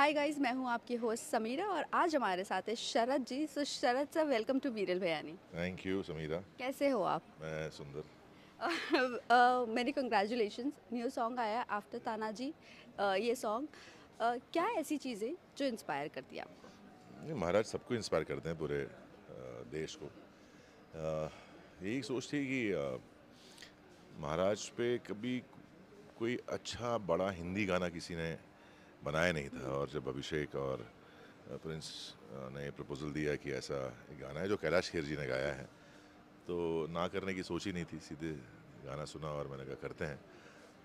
Hi guys, मैं हूँ आपकी होस्ट समीरा और आज हमारे साथ है शरद जी। सो शरद सर, वेलकम टू वीरल भयानी। Thank you Samira. कैसे हो आप? मैं सुंदर। मेरी कंग्रेचुलेशंस, न्यू सॉन्ग आया आफ्टर तानाजी। ये सॉन्ग क्या ऐसी चीज़ें जो इंस्पायर करती है आपको? ये महाराज सबको इंस्पायर करते हैं, पूरे देश को। यही सोच थी कि महाराज पे कभी कोई अच्छा बड़ा हिंदी गाना किसी ने बनाया नहीं था, और जब अभिषेक और प्रिंस ने प्रपोजल दिया कि ऐसा एक गाना है जो कैलाश खेर जी ने गाया है, तो ना करने की सोच ही नहीं थी। सीधे गाना सुना और मैंने कहा करते हैं।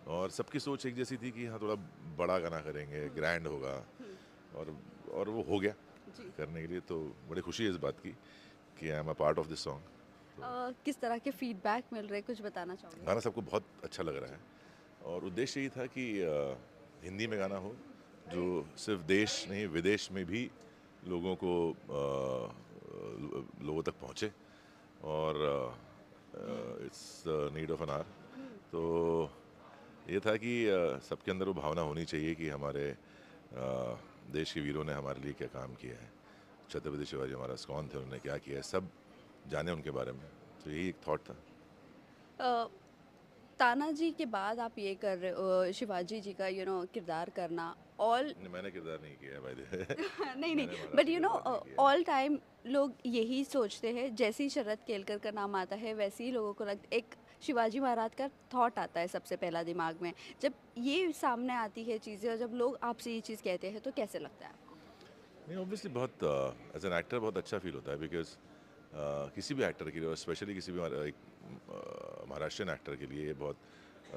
और सबकी सोच एक जैसी थी कि हाँ, थोड़ा बड़ा गाना करेंगे, ग्रैंड होगा। हम्म, और और वो हो गया जी। करने के लिए। तो बड़ी खुशी है इस बात की कि I am a part of this song. तो किस तरह के फीडबैक मिल रहे, कुछ बताना चाहोगे? गाना सबको बहुत अच्छा लग रहा है, और उद्देश्य यही था कि हिंदी में गाना हो जो सिर्फ देश नहीं विदेश में भी लोगों को लोगों तक पहुँचे। और it's need of an hour. Hmm, तो ये था कि सबके अंदर वो भावना होनी चाहिए कि हमारे देश के वीरों ने हमारे लिए क्या काम किया है। छत्रपति शिवाजी महाराज कौन थे, उन्होंने क्या किया है, सब जाने उनके बारे में। तो यही एक थॉट था। अ, तानाजी के बाद आप ये कर रहे हो, शिवाजी जी का किरदार करना। ऑल नहीं, मैंने किरदार नहीं किया है बाय द वे। नहीं नहीं, मैंने महाराज बट का किरदार नहीं किया है। ऑल टाइम लोग यही सोचते हैं, जैसे ही शरद केलकर का नाम आता है वैसे ही लोगों को लगता एक शिवाजी महाराज का थॉट आता है सबसे पहला दिमाग में। जब ये सामने आती है चीज़ें और जब लोग आपसे ये चीज़ कहते हैं तो कैसे लगता है आपको? नहीं, ऑब्वियसली बहुत एज एन एक्टर बहुत अच्छा फील होता है, बिकॉज किसी भी एक्टर के लिए, और स्पेशली किसी भी एक महाराष्ट्रियन एक्टर के लिए, ये बहुत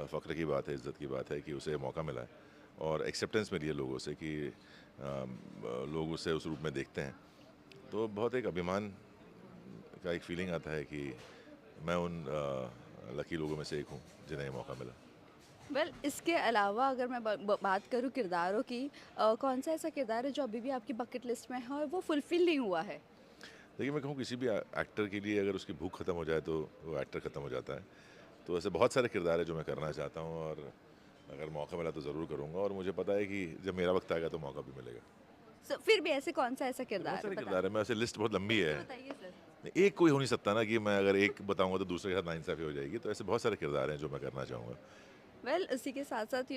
फ़ख्र की बात है, इज़्ज़त की बात है कि उसे मौका मिला है और एक्सेप्टेंस मिली है लोगों से कि लोग उसे उस रूप में देखते हैं। तो बहुत एक अभिमान का एक फीलिंग आता है कि मैं उन लकी लोगों में से एक हूँ जिन्हें ये मौका मिला। वेल, इसके अलावा अगर मैं बात करूँ किरदारों की, कौन सा ऐसा किरदार है जो अभी भी आपकी बकेट लिस्ट में है और वो फुलफिल नहीं हुआ है? देखिए, मैं कहूँ किसी भी एक्टर के लिए अगर उसकी भूख ख़त्म हो जाए तो वो एक्टर ख़त्म हो जाता है। तो ऐसे बहुत सारे किरदार हैं जो मैं करना चाहता हूँ, और अगर मौका मिला तो ज़रूर करूँगा, और मुझे पता है कि जब मेरा वक्त आएगा तो मौका भी मिलेगा। फिर भी ऐसे कौन सा ऐसा तो बहुत किरदार है, सारे बता किरदार हैं, मैं ऐसे लिस्ट बहुत लंबी एक है। तो बताइए सर। एक कोई हो नहीं सकता ना कि मैं अगर एक बताऊँगा तो दूसरे के साथ नाइंसाफ़ी हो जाएगी। तो ऐसे बहुत सारे किरदार हैं जो मैं करना चाहूँगा। वेल, इसी के साथ साथ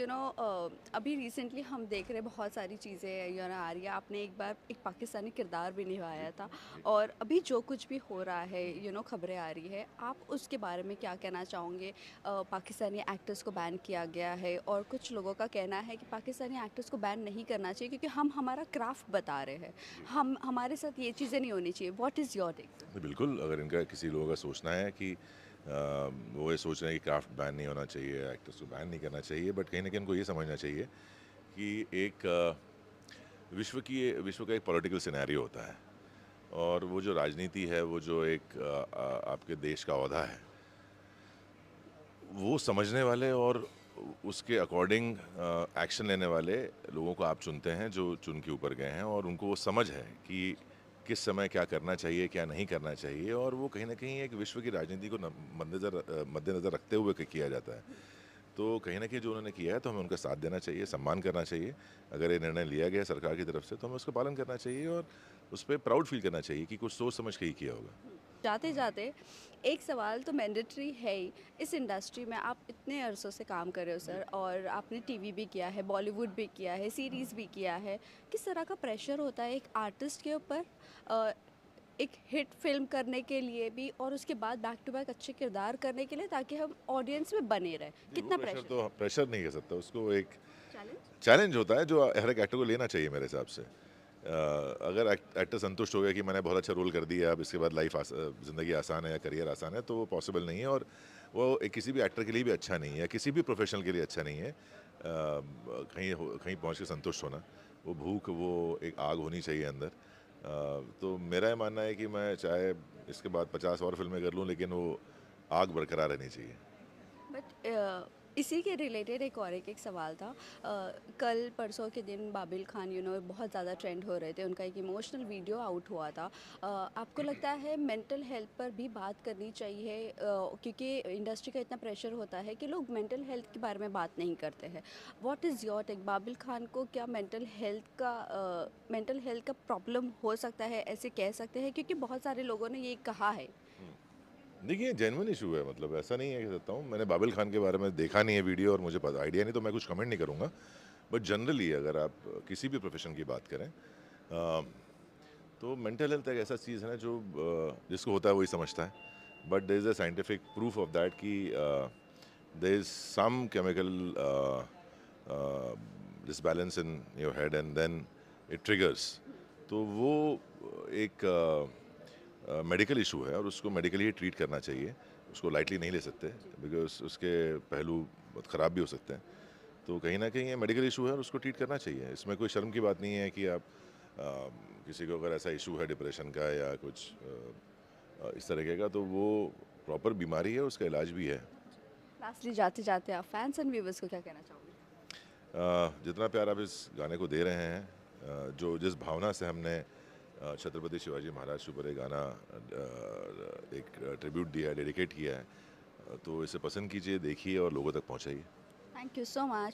अभी रिसेंटली हम देख रहे हैं बहुत सारी चीज़ें आ रही है। आपने एक बार एक पाकिस्तानी किरदार भी जी, निभाया था। जी। और अभी जो कुछ भी हो रहा है, खबरें आ रही है, आप उसके बारे में क्या कहना चाहोगे? पाकिस्तानी एक्टर्स को बैन किया गया है और कुछ लोगों का कहना है कि पाकिस्तानी एक्टर्स को बैन नहीं करना चाहिए क्योंकि हम हमारा क्राफ्ट बता रहे हैं। जी। हम हमारे साथ ये चीज़ें नहीं होनी चाहिए। What is your take? नहीं, बिल्कुल, अगर इनका किसी लोगों का सोचना है कि वो ये सोच रहे हैं कि क्राफ्ट बैन नहीं होना चाहिए, एक्टर्स को बैन नहीं करना चाहिए, बट कहीं न कहीं उनको ये समझना चाहिए कि एक विश्व का एक पॉलिटिकल सिनेरियो होता है, और वो जो राजनीति है, वो जो एक आपके देश का ओहदा है, वो समझने वाले और उसके अकॉर्डिंग एक्शन लेने वाले लोगों को आप चुनते हैं, जो चुन के ऊपर गए हैं, और उनको वो समझ है कि किस समय क्या करना चाहिए, क्या नहीं करना चाहिए, और वो कहीं न कहीं एक विश्व की राजनीति को मद्देनज़र रखते हुए किया जाता है। तो कहीं न कहीं जो उन्होंने किया है, तो हमें उनका साथ देना चाहिए, सम्मान करना चाहिए। अगर ये निर्णय लिया गया है सरकार की तरफ से, तो हमें उसका पालन करना चाहिए, और उस पे प्राउड फ़ील करना चाहिए कि कुछ सोच समझ के ही किया होगा। जाते जाते एक सवाल तो मैंडेटरी है ही। इस इंडस्ट्री में आप इतने अरसों से काम कर रहे हो जी। सर, और आपने टीवी भी किया है, बॉलीवुड भी किया है, सीरीज़ भी किया है। किस तरह का प्रेशर होता है एक आर्टिस्ट के ऊपर, अ, एक हिट फिल्म करने के लिए भी और उसके बाद बैक टू बैक अच्छे किरदार करने के लिए, ताकि हम ऑडियंस में बने रहें? जी, वो कितना प्रेशर प्रेशर? तो प्रेशर नहीं कह सकता उसको, एक चैलेंज। चैलेंज होता है जो हर एक एक्टर को लेना चाहिए मेरे हिसाब से। अगर एक्टर संतुष्ट हो गया कि मैंने बहुत अच्छा रोल कर दिया, अब इसके बाद ज़िंदगी आसान है या करियर आसान है, तो वो पॉसिबल नहीं है, और वो किसी भी एक्टर के लिए भी अच्छा नहीं है, किसी भी प्रोफेशनल के लिए अच्छा नहीं है। कहीं पहुंच के संतुष्ट होना, वो भूख, वो एक आग होनी चाहिए अंदर। तो मेरा ये मानना है कि मैं चाहे इसके बाद 50 और फिल्में कर लूँ, लेकिन वो आग बरकरार रहनी चाहिए। बट इसी के रिलेटेड एक सवाल था। कल परसों के दिन बाबिल खान बहुत ज़्यादा ट्रेंड हो रहे थे, उनका एक इमोशनल वीडियो आउट हुआ था। आपको लगता है मेंटल हेल्थ पर भी बात करनी चाहिए? क्योंकि इंडस्ट्री का इतना प्रेशर होता है कि लोग मेंटल हेल्थ के बारे में बात नहीं करते हैं। What is your take? Babil Khan को क्या मेंटल हेल्थ का प्रॉब्लम हो सकता है, ऐसे कह सकते हैं? क्योंकि बहुत सारे लोगों ने ये कहा है। देखिए, जेन्युइन इशू है, मतलब ऐसा नहीं है, कह सकता हूँ। मैंने बाबिल खान के बारे में देखा नहीं है वीडियो और मुझे पता आइडिया नहीं, तो मैं कुछ कमेंट नहीं करूँगा। बट जनरली अगर आप किसी भी प्रोफेशन की बात करें, तो मेंटल हेल्थ एक ऐसा चीज़ है ना जो जिसको होता है वही समझता है। But there is a scientific proof of that कि there is some chemical disbalance in your head and then it triggers. तो वो एक मेडिकल इशू है और उसको मेडिकली ही ट्रीट करना चाहिए। उसको लाइटली नहीं ले सकते, बिकॉज उसके पहलू बहुत ख़राब भी हो सकते हैं। तो कहीं ना कहीं ये मेडिकल इशू है और उसको ट्रीट करना चाहिए। इसमें कोई शर्म की बात नहीं है कि आप किसी को अगर ऐसा इशू है डिप्रेशन का या कुछ इस तरीके का, तो वो प्रॉपर बीमारी है, उसका इलाज भी है। लास्टली जाते जाते आप फैंस एंड व्यूवर्स को क्या कहना चाहोगे? जितना प्यार आप इस गाने को दे रहे हैं, जो जिस भावना से हमने छत्रपति शिवाजी महाराज के ऊपर एक गाना एक ट्रिब्यूट दिया है, डेडिकेट किया है, तो इसे पसंद कीजिए, देखिए और लोगों तक पहुंचाइए। Thank you so much.